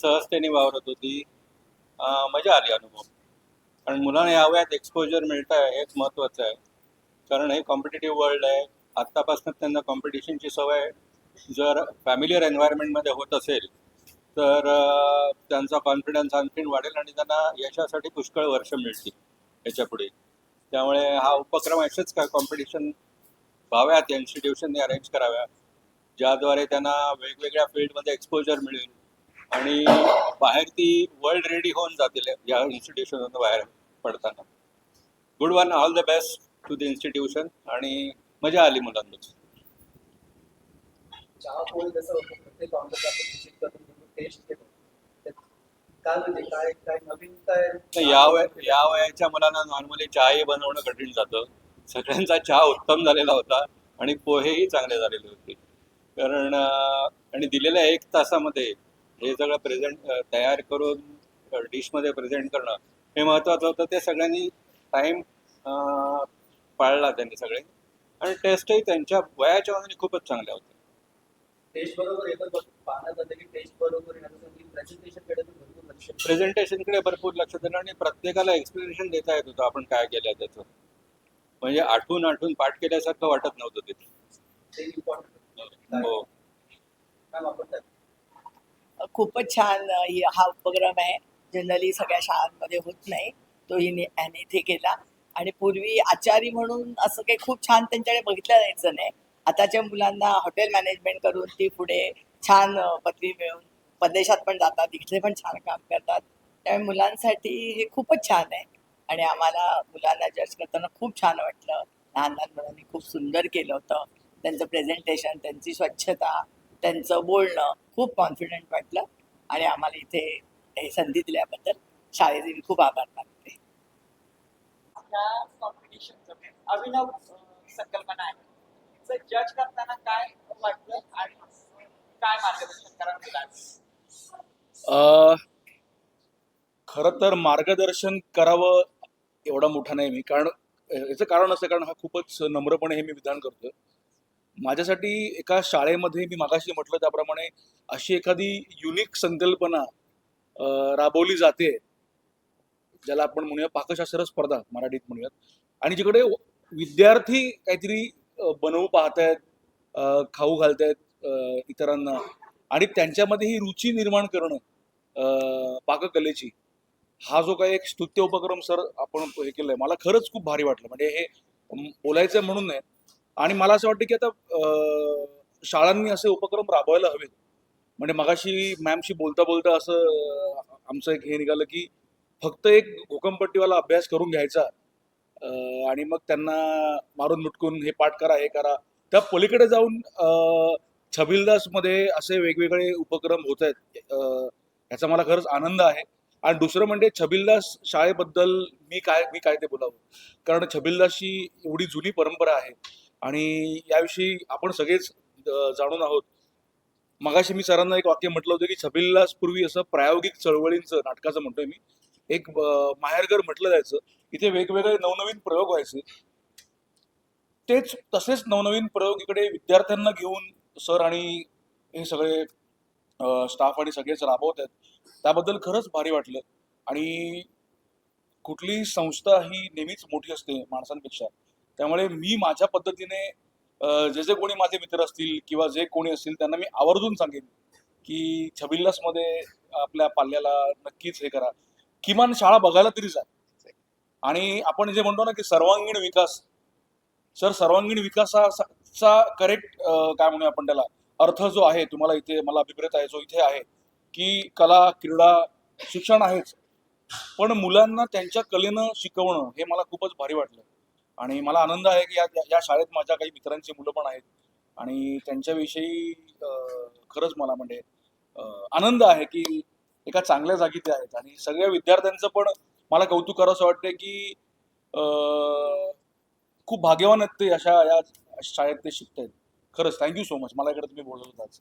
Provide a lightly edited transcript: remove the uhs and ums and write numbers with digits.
सहजतेने वावरत होती. मजा आली अनुभव. कारण मुलांना या वयात एक्सपोजर मिळतं आहे हेच महत्त्वाचं आहे. कारण हे कॉम्पिटिटिव्ह वर्ल्ड आहे. आत्तापासून त्यांना कॉम्पिटिशनची सवय जर फॅमिलियर एन्व्हायरमेंटमध्ये होत असेल तर त्यांचा कॉन्फिडन्स आणखीन वाढेल आणि त्यांना यशासाठी पुष्कळ वर्ष मिळतील याच्यापुढे. त्यामुळे हा उपक्रम असेच काय कॉम्पिटिशन व्हाव्यात इन्स्टिट्यूशनने अरेंज कराव्या, ज्याद्वारे त्यांना वेगवेगळ्या फील्डमध्ये एक्सपोजर मिळेल आणि बाहेर ती वर्ल्ड रेडी होऊन जातील या इन्स्टिट्यूशनमधून बाहेर पडताना. Good one, all the best to the institution आणि मजा आली मुलांमध्ये. चहा पोळी जसं होतं प्रत्येक काउंटरला आपण विजिट करून टेस्ट केलं काय म्हणजे काय काय नवीन काय नाही, या वयाच्या मुलांना नॉर्मली चहाही बनवणं कठीण जातं. सगळ्यांचा चहा उत्तम झालेला होता आणि पोहेही चांगले झालेले होते. कारण आणि दिलेल्या 1 तासामध्ये हे सगळं तयार करून डिशमध्ये प्रेझेंट करणं हे महत्त्वाचं होतं. ते सगळ्यांनी टाईम पाळला त्यांनी सगळे आणि टेस्टही त्यांच्या वयाच्या मानाने खूपच चांगल्या होत्या. टेस्ट बरोबर येतं पाहण्यात आलं की टेस्ट बरोबर येण्यासाठी प्रेझेंटेशनकडे पण भरपूर लक्ष प्रेझेंटेशनकडे भरपूर लक्ष दिलं आणि प्रत्येकाला एक्सप्लेनेशन देता येत होतं आपण काय केलं त्याचं. म्हणजे आठवून आठवून पाठ केल्यासारखं वाटत नव्हतं तिथे. ते इम्पॉर्टंट हो. काय वापरतात खूपच छान हा उपक्रम आहे. जनरली सगळ्या शाळांमध्ये होत नाही. तो याने इथे केला आणि पूर्वी आचारी म्हणून असं काही खूप छान त्यांच्याकडे बघितलं जायचं नाही. आताच्या मुलांना हॉटेल मॅनेजमेंट करून ती पुढे छान पदवी मिळवून परदेशात पण जातात, इथले पण छान काम करतात. त्यामुळे मुलांसाठी हे खूपच छान आहे आणि आम्हाला मुलांना जज करताना खूप छान वाटलं. लहान लहान मुलांनी खूप सुंदर केलं होतं. त्यांचं प्रेझेंटेशन, त्यांची स्वच्छता, त्यांचं बोलणं खूप कॉन्फिडंट वाटलं आणि आम्हाला इथे हे संधी दिल्याबद्दल शाळेचे मी खूप आभार मानते. या कॉम्पिटिशनचं अभिनव संकल्पना आहे. जज करताना काय वाटलं आणि काय मार्गदर्शन करावं खरं तर मार्गदर्शन करावं एवढा मोठा नाही मी, कारण याचं कारण असं, कारण हा खूपच नम्रपणे हे मी विधान करतोय. माझ्यासाठी एका शाळेमध्ये मी मागाशी म्हटलं त्याप्रमाणे अशी एखादी युनिक संकल्पना राबवली जाते, ज्याला आपण म्हणूया पाकशास्त्र स्पर्धा मराठीत म्हणूयात, आणि जिकडे विद्यार्थी काहीतरी बनवू पाहतायत, खाऊ घालतायत इतरांना, आणि त्यांच्यामध्ये ही रुची निर्माण करणं पाककलेची, हा जो काही एक स्तुत्य उपक्रम सर आपण हे केलंय, मला खरंच खूप भारी वाटलं. म्हणजे हे बोलायचं म्हणून नाही, आणि मला असं वाटतं की आता शाळांनी असे उपक्रम राबवायला हवेत. म्हणजे मगाशी मॅमशी बोलता बोलता असं आमचं एक हे निघालं की फक्त एक घोकमपट्टीवाला अभ्यास करून घ्यायचा आणि मग त्यांना मारून मुटकून हे पाठ करा, हे करा. त्या पलीकडे जाऊन छबिलदासमध्ये असे वेगवेगळे उपक्रम होत आहेत, ह्याचा मला खरंच आनंद आहे. आणि दुसरं म्हणजे छबिलदास शाळेबद्दल मी काय ते बोलावं, कारण छबिलदासची एवढी जुनी परंपरा आहे आणि याविषयी आपण सगळेच जाणून आहोत. मगाशी मी सरांना एक वाक्य म्हटलं होतं की छबिलदास पूर्वी असं प्रायोगिक चळवळींचं, नाटकाचं म्हणतोय मी, एक माहेरघर म्हटलं जायचं. इथे वेगवेगळे नवनवीन प्रयोग व्हायचे. तेच तसेच नवनवीन प्रयोग इकडे विद्यार्थ्यांना घेऊन सर आणि हे सगळे स्टाफ आणि सगळेच राबवत आहेत. त्याबद्दल खरंच भारी वाटलं. आणि कुठलीही संस्था ही नेहमीच मोठी असते माणसांपेक्षा, त्यामुळे मी माझ्या पद्धतीने जे जे कोणी माझे मित्र असतील किंवा जे कोणी असतील त्यांना मी आवर्जून सांगेन की छबिलदासमध्ये आपल्या पाल्याला नक्कीच हे करा, किमान शाळा बघायला तरी जा. आणि आपण जे म्हणतो ना की सर्वांगीण विकास, सर सर्वांगीण विकासाचा करेक्ट काय म्हणूया आपण त्याला अर्थ जो आहे, तुम्हाला इथे मला अभिप्रेत आहे जो इथे आहे की कला, क्रीडा, शिक्षण आहेच, पण मुलांना त्यांच्या कलेनं शिकवणं हे मला खूपच भारी वाटलं. आणि मला आनंद आहे की या शाळेत माझ्या काही मित्रांची मुलं पण आहेत आणि त्यांच्याविषयी खरंच मला म्हणजे आनंद आहे की एका चांगल्या जागी ते आहेत. आणि सगळ्या विद्यार्थ्यांचं पण मला कौतुक करावं असं वाटतं की खूप भाग्यवान आहेत ते अशा या शाळेत ते शिकतायत. खरंच थँक्यू सो मच. मला इकडे तुम्ही बोलवलं आज.